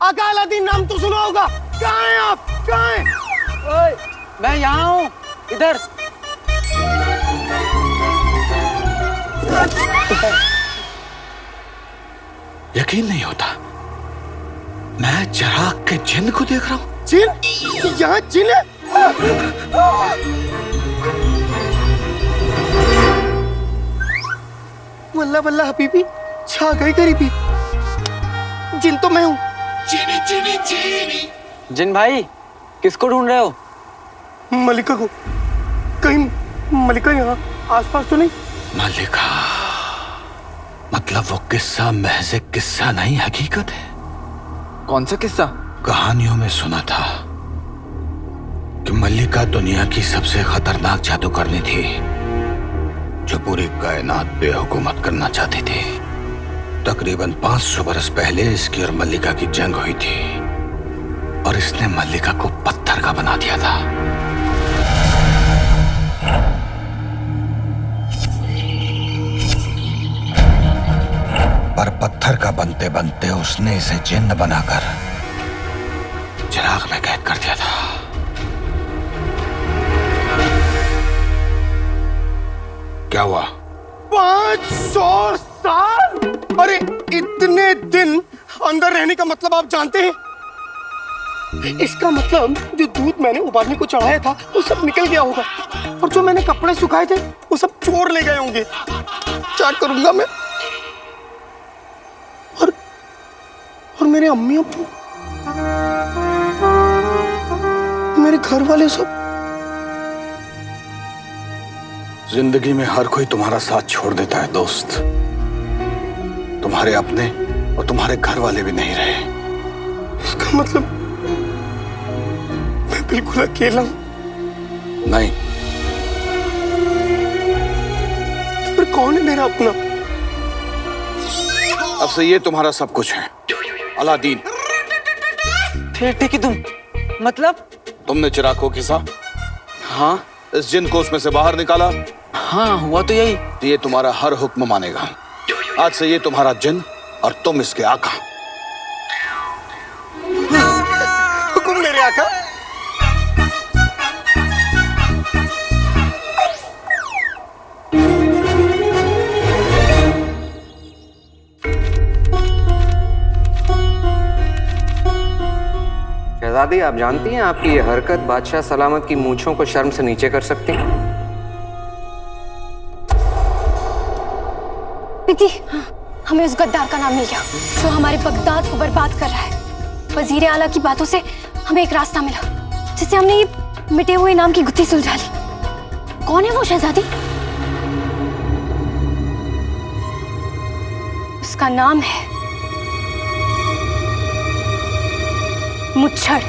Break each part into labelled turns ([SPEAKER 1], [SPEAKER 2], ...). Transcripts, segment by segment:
[SPEAKER 1] आका अलादीन नाम तो सुना होगा। कहाँ हैं आप? कहाँ हैं?
[SPEAKER 2] ओए, मैं यहाँ हूँ, इधर।
[SPEAKER 3] यकीन नहीं होता, मैं चिराग के जिन को देख रहा हूँ।
[SPEAKER 1] जिन? यहाँ जिन है? वल्ला वल्ला हबीबी, छा गई गरीबी। जिन तो मैं हूँ।
[SPEAKER 3] चीनी चीनी चीनी।
[SPEAKER 2] जिन भाई, किसको ढूंढ रहे हो?
[SPEAKER 1] मलिका को। कहीं मलिका यहाँ आसपास तो नहीं?
[SPEAKER 3] मल्लिका, मतलब वो किस्सा महज एक किस्सा नहीं, हकीकत है।
[SPEAKER 2] कौन सा किस्सा?
[SPEAKER 3] कहानियों में सुना था कि मल्लिका दुनिया की सबसे खतरनाक जादूगरनी थी, जो पूरी कायनात पे हुकूमत करना चाहती थी। तकरीबन 500 बरस पहले इसकी और मल्लिका की जंग हुई थी और इसने मल्लिका को पत्थर का बना दिया था। पर पत्थर का बनते बनते उसने इसे जिन्न बनाकर चिराग में कैद कर दिया था। क्या हुआ?
[SPEAKER 1] 500 साल? अरे इतने दिन अंदर रहने का मतलब आप जानते हैं? इसका मतलब जो दूध मैंने उबालने को चढ़ाया था वो सब निकल गया होगा, और जो मैंने कपड़े सुखाए थे वो सब चोर ले गए होंगे। क्या करूंगा मैं? और मेरे अम्मी अब्बू, मेरे घर वाले सब।
[SPEAKER 3] जिंदगी में हर कोई तुम्हारा साथ छोड़ देता है दोस्त। तुम्हारे अपने और तुम्हारे घर वाले भी नहीं रहे।
[SPEAKER 1] इसका मतलब मैं बिल्कुल अकेला हूं?
[SPEAKER 3] नहीं।
[SPEAKER 1] तो फिर कौन है मेरा अपना?
[SPEAKER 3] अब से ये तुम्हारा सब कुछ है, अलादीन।
[SPEAKER 2] फिर ठीक ही तुम, मतलब?
[SPEAKER 3] तुमने चिराग को खींचा,
[SPEAKER 2] हाँ।
[SPEAKER 3] इस जिन को उसमें से बाहर निकाला।
[SPEAKER 2] हाँ, हुआ तो यही।
[SPEAKER 3] तो ये तुम्हारा हर हुक्म मानेगा। आज से ये तुम्हारा जिन और तुम इसके आका।
[SPEAKER 1] हुकुम मेरे आका।
[SPEAKER 4] शहजादी, आप जानती हैं आपकी ये हरकत बादशाह सलामत की मूंछों को शर्म से नीचे कर सकती है।
[SPEAKER 5] दीदी, हमें उस गद्दार का नाम मिल गया जो हमारे बगदाद को बर्बाद कर रहा है। वजीर आला की बातों से हमें एक रास्ता मिला, जिससे हमने ये मिटे हुए नाम की गुत्थी सुलझा ली। कौन है वो शहजादी? उसका नाम है मुच्छड़।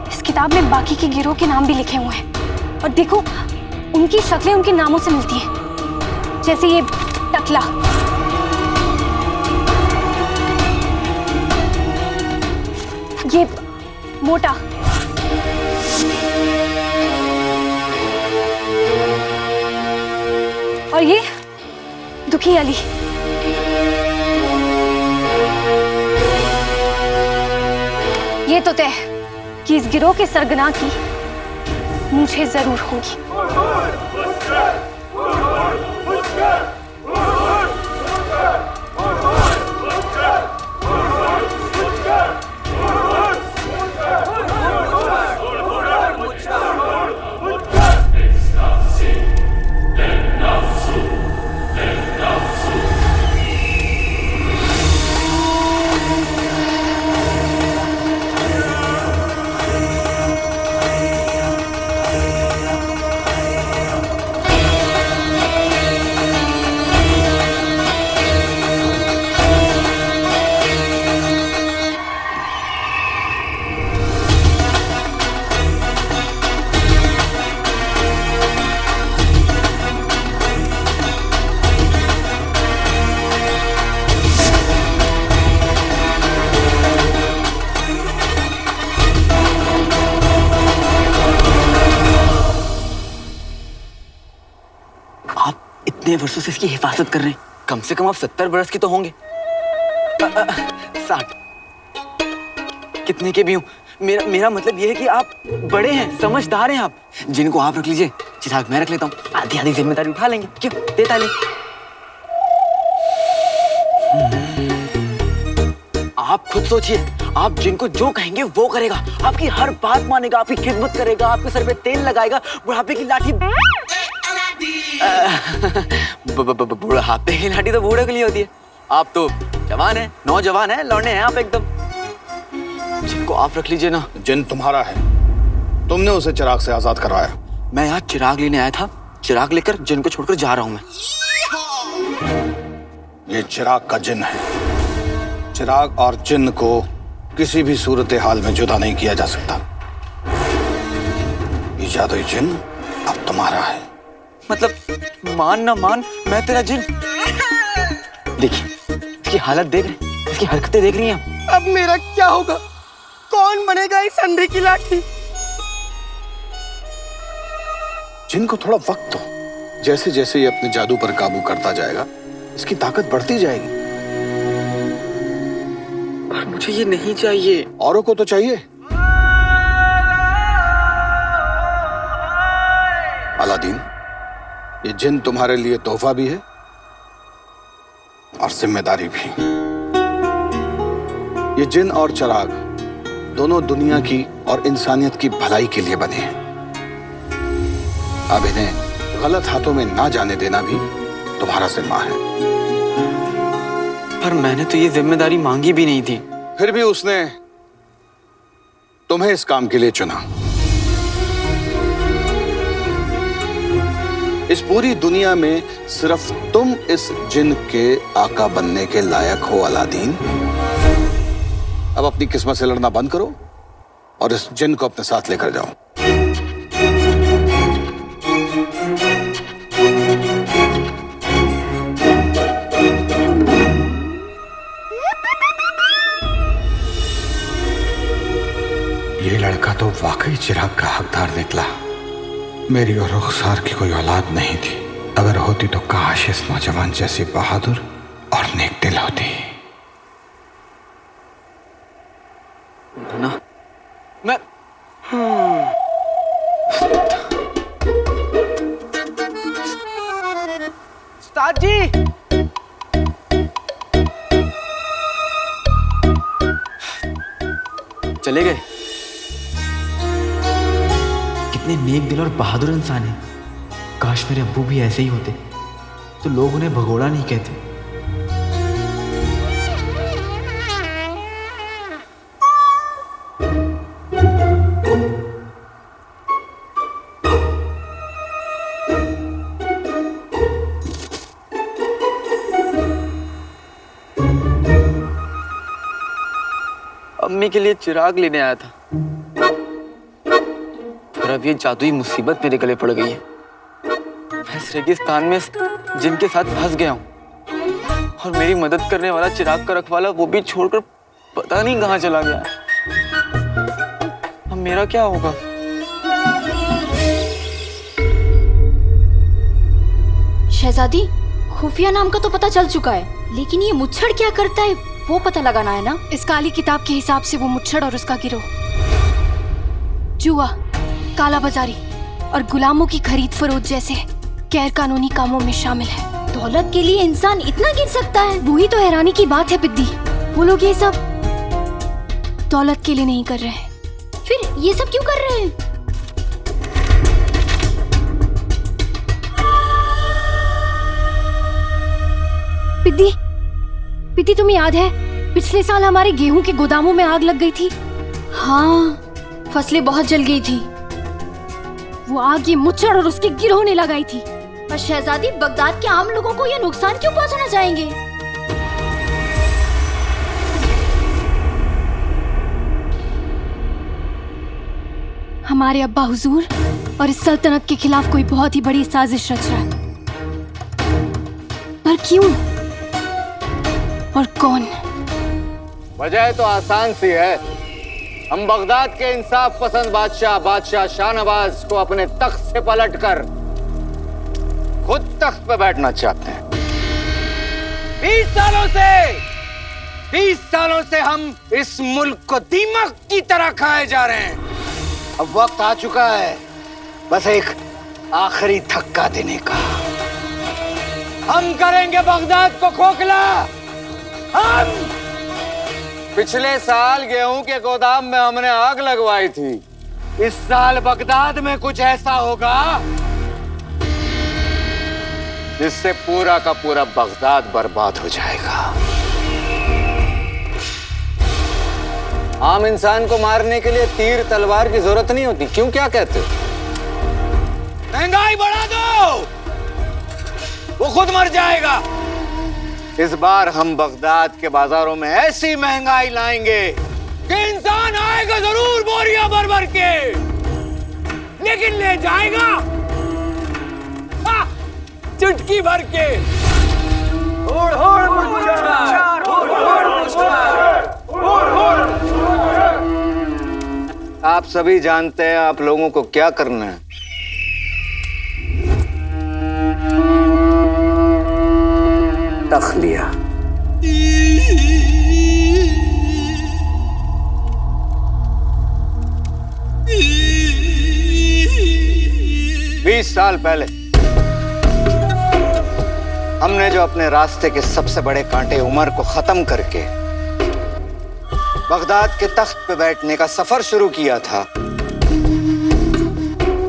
[SPEAKER 5] इस किताब में बाकी के गिरोह के नाम भी लिखे हुए हैं, और देखो उनकी शक्लें उनके नामों से मिलती हैं। जैसे ये टकला, ये मोटा, और ये दुखी अली। ये तो तय है कि इस गिरोह के सरगना की मुझे जरूर होगी।
[SPEAKER 2] इतने वर्षों से इसकी हिफाजत कर रहे हैं, कम से कम आप 70 बरस के तो होंगे। 60 कितने के भी हूँ, मेरा मतलब ये है कि आप बड़े हैं, समझदार हैं आप। जिनको आप रख लीजिए, चिराग मैं रख लेता हूँ, आधी आधी जिम्मेदारी उठा लेंगे। क्यों, देता ले। आप खुद सोचिए, आप जिनको जो कहेंगे वो करेगा, आपकी हर बात मानेगा, आपकी खिदमत करेगा, आपके सर पे तेल लगाएगा, बुढ़ापे की लाठी बुढ़ापे की लाठी तो बूढ़े के लिए होती है। आप तो जवान हैं, नौजवान हैं, लौंडे हैं आप एकदम। जिनको आप रख लीजिए ना।
[SPEAKER 3] जिन तुम्हारा है, तुमने उसे चिराग से आजाद करवाया।
[SPEAKER 2] मैं यहाँ चिराग लेने आया था, चिराग लेकर जिन को छोड़कर जा रहा हूँ मैं।
[SPEAKER 3] ये चिराग का जिन है। चिराग और जिन को किसी भी सूरत हाल में जुदा नहीं किया जा सकता। ये जादुई जिन अब तुम्हारा है।
[SPEAKER 2] मतलब मान ना मान, मैं तेरा जिन। देखिए इसकी हालत देख रहे, इसकी हरकतें देख रही हैं।
[SPEAKER 1] अब मेरा क्या होगा? कौन बनेगा इस अंधे की लाठी?
[SPEAKER 3] जिन को थोड़ा वक्त दो, जैसे जैसे ये अपने जादू पर काबू करता जाएगा, इसकी ताकत बढ़ती जाएगी।
[SPEAKER 2] पर मुझे ये नहीं चाहिए।
[SPEAKER 3] औरों को तो चाहिए। अलादीन, ये जिन तुम्हारे लिए तोहफा भी है और जिम्मेदारी भी। ये जिन और चिराग दोनों दुनिया की और इंसानियत की भलाई के लिए बने हैं। अब इन्हें गलत हाथों में ना जाने देना भी तुम्हारा जिम्मा है।
[SPEAKER 2] पर मैंने तो ये जिम्मेदारी मांगी भी नहीं थी।
[SPEAKER 3] फिर भी उसने तुम्हें इस काम के लिए चुना। इस पूरी दुनिया में सिर्फ तुम इस जिन के आका बनने के लायक हो अलादीन। अब अपनी किस्मत से लड़ना बंद करो और इस जिन को अपने साथ लेकर जाओ। ये लड़का तो वाकई चिराग का हकदार निकला। मेरी और रुखसार की कोई औलाद नहीं थी। अगर होती तो काश इस नौजवान जैसी बहादुर और नेक दिल होती।
[SPEAKER 2] ना मैं उस्ताद जी, चले गए। कितने नेक दिल और बहादुर इंसान हैं। काश मेरे अब्बू भी ऐसे ही होते तो लोग उन्हें भगोड़ा नहीं कहते। अम्मी के लिए चिराग लेने आया था, पर अब ये जादुई मुसीबत मेरे गले पड़ गई है। मैं इस रेगिस्तान में जिनके साथ फंस गया हूँ और मेरी मदद करने वाला चिराग का रखवाला वो भी छोड़कर पता नहीं कहाँ चला गया। अब मेरा क्या होगा?
[SPEAKER 6] शहजादी, खुफिया नाम का तो पता चल चुका है, लेकिन ये मुच्छड़ क्या करता है वो पता लगाना है ना।
[SPEAKER 5] इस काली किताब के हिसाब से वो मुच्छड़ और उसका गिरोह जुआ, काला बाजारी और गुलामों की खरीद फरोख्त जैसे गैर कानूनी कामों में शामिल है।
[SPEAKER 6] दौलत के लिए इंसान इतना गिर सकता है?
[SPEAKER 5] वही तो हैरानी की बात है पिद्दी। वो लोग ये सब दौलत के लिए नहीं कर रहे हैं।
[SPEAKER 6] फिर ये सब क्यों कर रहे हैं?
[SPEAKER 5] पिद्दी, पिद्दी तुम्हें याद है पिछले साल हमारे गेहूं के गोदामों में आग लग गई थी?
[SPEAKER 6] हाँ, फसलें बहुत जल गई थी।
[SPEAKER 5] वो आग ये मुच्छड़ और उसके गिरोह ने लगाई थी।
[SPEAKER 6] पर शहजादी, बगदाद के आम लोगों को ये नुकसान क्यों पहुंचाना चाहेंगे?
[SPEAKER 5] हमारे अब्बा हुजूर और इस सल्तनत के खिलाफ कोई बहुत ही बड़ी साजिश रच रहा है। पर क्यों और कौन?
[SPEAKER 7] वजह तो आसान सी है। हम बगदाद के इंसाफ पसंद बादशाह शाहनवाज को अपने तख्त से पलटकर खुद तख्त पे बैठना चाहते हैं। 20 सालों से हम इस मुल्क को दीमक की तरह खाए जा रहे हैं। अब वक्त आ चुका है बस एक आखिरी धक्का देने का। हम करेंगे बगदाद को खोखला। हम पिछले साल गेहूं के गोदाम में हमने आग लगवाई थी। इस साल बगदाद में कुछ ऐसा होगा जिससे पूरा का पूरा बगदाद बर्बाद हो जाएगा। आम इंसान को मारने के लिए तीर तलवार की जरूरत नहीं होती। क्यों, क्या कहते हो? महंगाई बढ़ा दो, वो खुद मर जाएगा। इस बार हम बगदाद के बाजारों में ऐसी महंगाई लाएंगे कि इंसान आएगा जरूर बोरियां भर भर के, लेकिन ले जाएगा चुटकी भर के। आप सभी जानते हैं आप लोगों को क्या करना है। तख्लिया। बीस साल पहले हमने जो अपने रास्ते के सबसे बड़े कांटे उमर को खत्म करके बगदाद के तख्त पे बैठने का सफर शुरू किया था,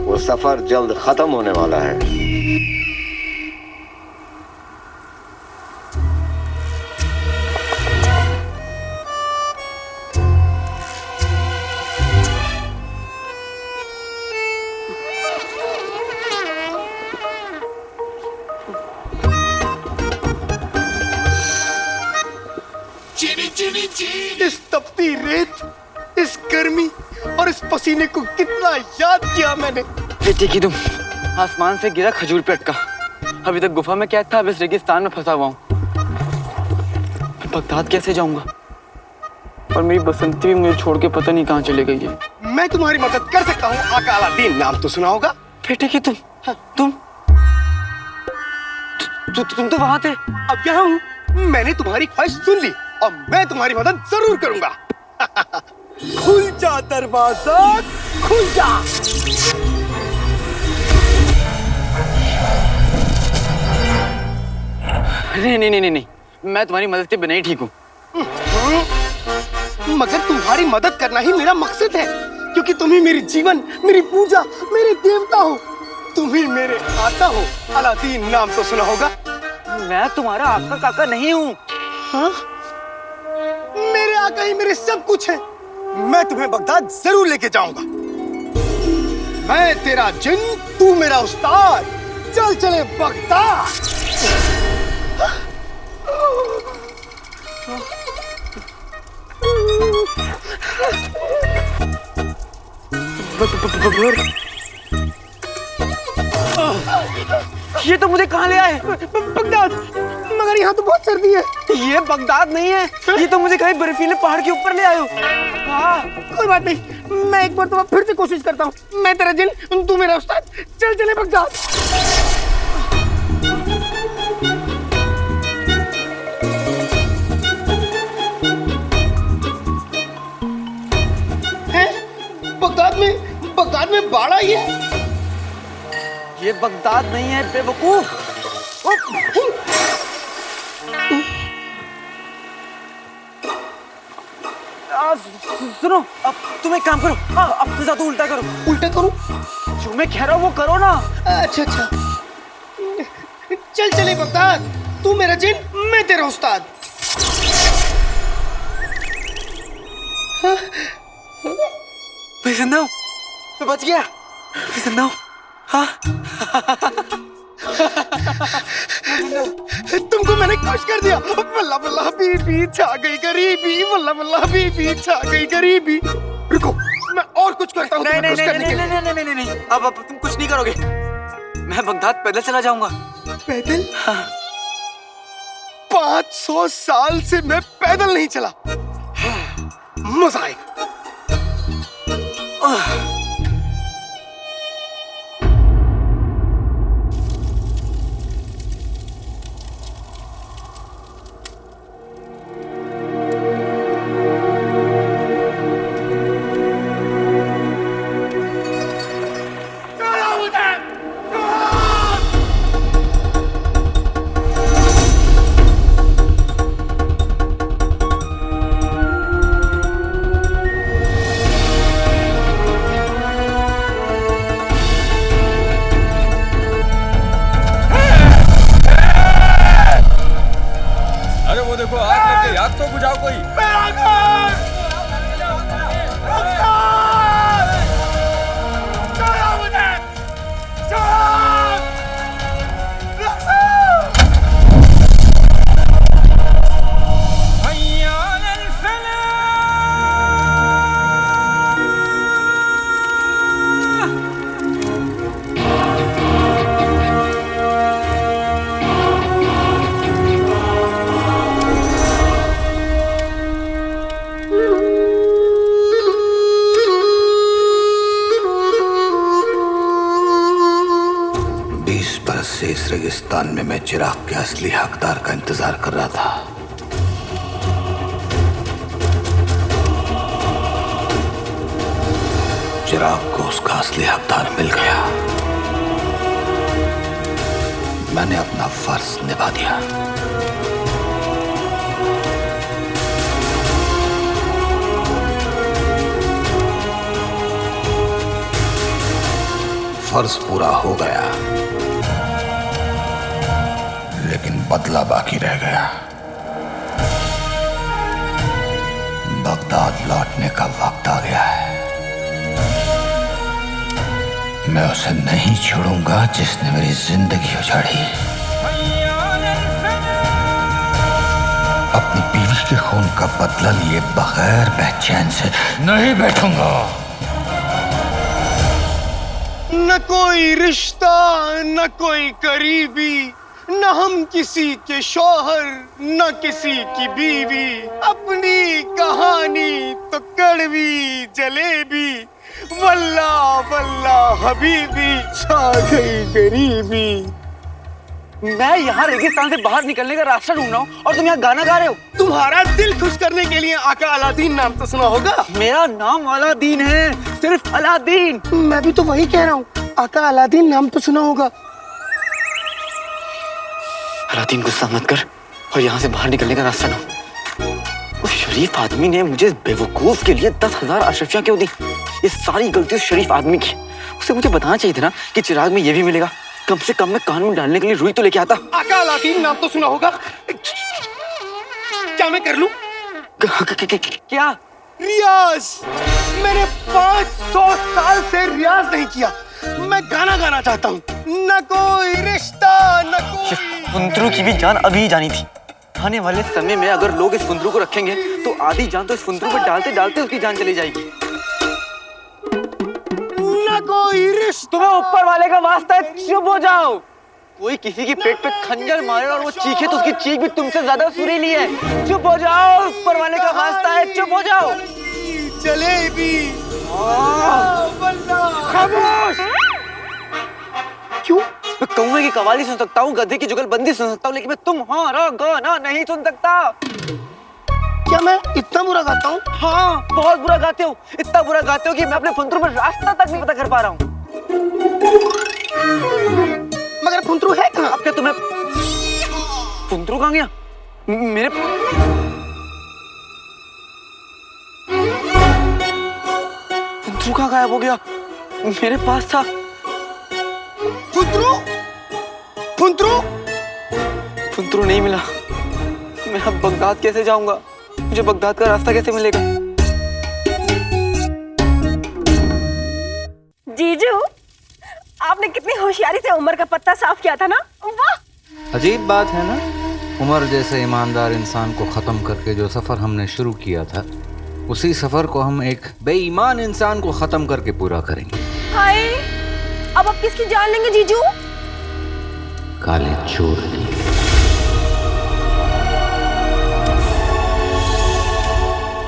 [SPEAKER 7] वो सफर जल्द खत्म होने वाला है।
[SPEAKER 1] इस तपती रेत, इस गर्मी और इस पसीने को कितना याद किया मैंने।
[SPEAKER 2] बेटे की तुम आसमान से गिरा खजूर पे अटका। अभी तक गुफा में कैद था, अब इस रेगिस्तान में फंसा हुआ हूँ। बगदाद कैसे जाऊंगा? और मेरी बसंती भी मुझे छोड़ के पता नहीं कहाँ चले गई है।
[SPEAKER 1] मैं तुम्हारी मदद कर सकता हूँ। आका अलादीन नाम तो सुना होगा।
[SPEAKER 2] बेटे की तुम तो वहां थे।
[SPEAKER 1] अब यहाँ हूँ। मैंने तुम्हारी ख्वाहिश सुन ली और मैं तुम्हारी मदद जरूर करूंगा। खुल जा दरवाजा, खुल जा।
[SPEAKER 2] नहीं, मैं तुम्हारी मदद के बिना ही ठीक हूँ।
[SPEAKER 1] मगर तुम्हारी मदद करना ही मेरा मकसद है, क्योंकि तुम ही मेरी जीवन, मेरी पूजा, मेरे देवता हो। तुम ही मेरे आका हो। अलादीन नाम तो सुना होगा।
[SPEAKER 2] मैं तुम्हारा आका काका नहीं हूँ।
[SPEAKER 1] हाँ? मेरे आका ही मेरे सब कुछ है। मैं तुम्हें बगदाद जरूर लेके जाऊंगा। मैं तेरा जिन, तू मेरा उस्ताद। चल चले बगदाद।
[SPEAKER 2] ये तो मुझे कहाँ ले आए?
[SPEAKER 1] बगदाद। मगर यहाँ तो बहुत सर्दी है।
[SPEAKER 2] ये बगदाद नहीं है, ये तो मुझे कहीं बर्फीले पहाड़ के ऊपर ले आए हो। हाँ,
[SPEAKER 1] कोई बात नहीं, मैं एक बार तो फिर से कोशिश करता हूँ। मैं तेरा जिन, तू मेरा उस्ताद। चल चले बगदाद। बगदाद में बाढ़ आई है।
[SPEAKER 2] ये बगदाद नहीं है बेवकूफ। सुनो, अब तुम एक काम करो, अब से ज्यादा उल्टा करो।
[SPEAKER 1] उल्टा करूं?
[SPEAKER 2] जो मैं कह रहा हूँ वो करो ना।
[SPEAKER 1] अच्छा। चल चले बगदाद। तू मेरा जिन, मैं तेरा उस्ताद।
[SPEAKER 2] मैं जिंदा हूँ, मैं बच गया। मैं जिंदा हूँ। हाँ।
[SPEAKER 1] तुमको मैंने खुश कर दिया। वल्ला वल्ला बीबी छा गई गरीबी, वल्ला वल्ला बीबी छा गई गरीबी। रुको, मैं और कुछ करता हूँ।
[SPEAKER 2] नहीं। अब तुम कुछ नहीं करोगे। मैं बगदाद पैदल चला जाऊंगा।
[SPEAKER 1] पैदल? हाँ। 500 साल से मैं पैदल नहीं चला। मजा आएगा।
[SPEAKER 3] रेगिस्तान में मैं चिराग के असली हकदार का इंतजार कर रहा था। चिराग को उसका असली हकदार मिल गया। मैंने अपना फर्ज निभा दिया। फर्ज पूरा हो गया, लेकिन बदला बाकी रह गया। बगदाद लौटने का वक्त आ गया है। मैं उसे नहीं छोड़ूंगा जिसने मेरी जिंदगी उजाड़ी। अपनी बीवी के खून का बदला लिए बगैर मैं चैन से नहीं बैठूंगा।
[SPEAKER 1] न कोई रिश्ता, न कोई करीबी, न हम किसी के शौहर, न किसी की बीवी। अपनी कहानी तो कड़वी जलेबी, वल्ला वल्ला हबीबी, छा गई गरीबी।
[SPEAKER 2] मैं यहाँ रेगिस्तान से बाहर निकलने का रास्ता ढूंढ रहा हूँ और तुम यहाँ गाना गा रहे हो।
[SPEAKER 1] तुम्हारा दिल खुश करने के लिए आका अलादीन नाम तो सुना होगा।
[SPEAKER 2] मेरा नाम अलादीन है, सिर्फ अलादीन।
[SPEAKER 1] मैं भी तो वही कह रहा हूँ, आका अलादीन नाम तो सुना होगा।
[SPEAKER 2] अलादीन गुस्सा मत कर और यहाँ से बाहर निकलने का रास्ता ढूंढ। उस शरीफ आदमी ने मुझे इस बेवकूफ के लिए 10,000 अशरफियां क्यों दी? ये सारी गलती उस शरीफ आदमी की। उसे मुझे बताना चाहिए था ना कि चिराग में ये भी मिलेगा। कम से कम मैं कान में डालने के लिए रुई तो लेके आता।
[SPEAKER 1] आका अलादीन नाम तो सुना होगा। क्या मैं कर लूं?
[SPEAKER 2] क्या?
[SPEAKER 1] रियाज। मैंने 500 साल से रियाज नहीं किया। मैं गाना गाना चाहता हूँ। न कोई रिश्ता, न कोई।
[SPEAKER 2] फुंदरू की भी जान अभी ही जानी थी। आने वाले समय में अगर लोग इस फुंदरू को रखेंगे तो आधी जान तो इस फुंदरू पर डालते डालते उसकी जान चली जाएगी।
[SPEAKER 1] न कोई रिश्ता।
[SPEAKER 2] तुम्हें ऊपर वाले का वास्ता है, चुप हो जाओ। कोई किसी की पेट पे खंजर मारे और वो चीखे तो उसकी चीख भी तुमसे ज्यादा सुरीली है। चुप हो जाओ, ऊपर वाले का वास्ता है, चुप हो जाओ।
[SPEAKER 1] जलेबी।
[SPEAKER 2] खामोश।
[SPEAKER 1] क्यों?
[SPEAKER 2] मैं कौवे की कवाली सुन सकता हूँ, गधे की जुगलबंदी सुन सकता हूँ, लेकिन मैं तुम्हारा गाना नहीं सुन सकता।
[SPEAKER 1] क्या मैं इतना बुरा गाता हूँ?
[SPEAKER 2] हाँ, बहुत बुरा गाते हो। इतना बुरा गाते हो कि मैं अपने फुंदरू में रास्ता तक नहीं पता कर पा रहा हूँ।
[SPEAKER 1] मगर फुंदरू है कहाँ?
[SPEAKER 2] अब क्या तुम्हें फुंदरू कहाँ गया? मेरे फुंदरू कहाँ गायब हो गया? मेरे पास था।
[SPEAKER 1] फुंदरू? फुंदरू?
[SPEAKER 2] फुंदरू नहीं मिला। मैं अब बगदाद कैसे जाऊंगा? मुझे बगदाद का रास्ता कैसे मिलेगा?
[SPEAKER 8] जीजू, आपने कितनी होशियारी से उमर का पत्ता साफ किया था ना? वाह!
[SPEAKER 4] अजीब बात है ना, उमर जैसे ईमानदार इंसान को खत्म करके जो सफर हमने शुरू किया था, उसी सफर को हम एक बेईमान इंसान को खत्म करके पूरा करेंगे।
[SPEAKER 8] हाय, अब आप किसकी जान लेंगे जीजू?
[SPEAKER 4] काले चोर की।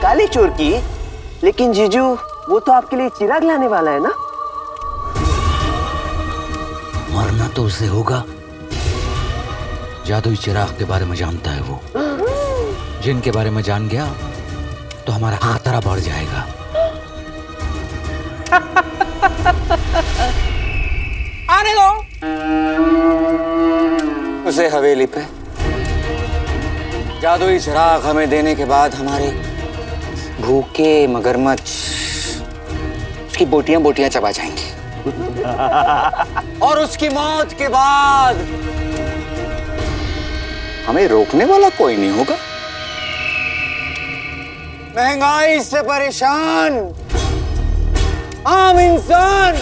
[SPEAKER 9] काले चोर की? लेकिन जीजू, वो तो आपके लिए चिराग लाने वाला है ना?
[SPEAKER 4] मरना तो उसे होगा। जादुई चिराग के बारे में जानता है वो। जिनके बारे में जान गया तो हमारा खतरा बढ़ जाएगा।
[SPEAKER 8] आने दो।
[SPEAKER 7] उसे हवेली पे जादुई चिराग हमें देने के बाद हमारे भूखे मगरमच्छ उसकी बोटियां बोटियां चबा जाएंगे। और उसकी मौत के बाद हमें रोकने वाला कोई नहीं होगा। महंगाई से परेशान आम इंसान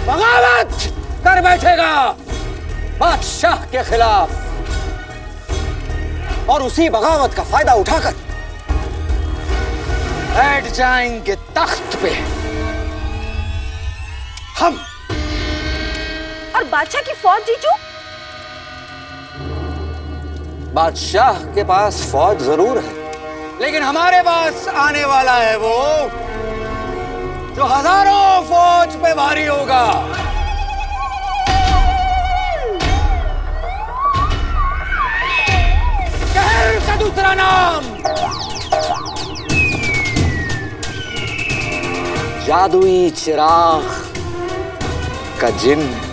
[SPEAKER 7] बगावत कर बैठेगा बादशाह के खिलाफ, और उसी बगावत का फायदा उठाकर बैठ जाएंगे तख्त पे हम।
[SPEAKER 8] और बादशाह की फौज जीजू?
[SPEAKER 7] बादशाह के पास फौज जरूर है, लेकिन हमारे पास आने वाला है वो जो हजारों फौज पे भारी होगा। दूसरा नाम?
[SPEAKER 9] जादुई चिराग का जिन।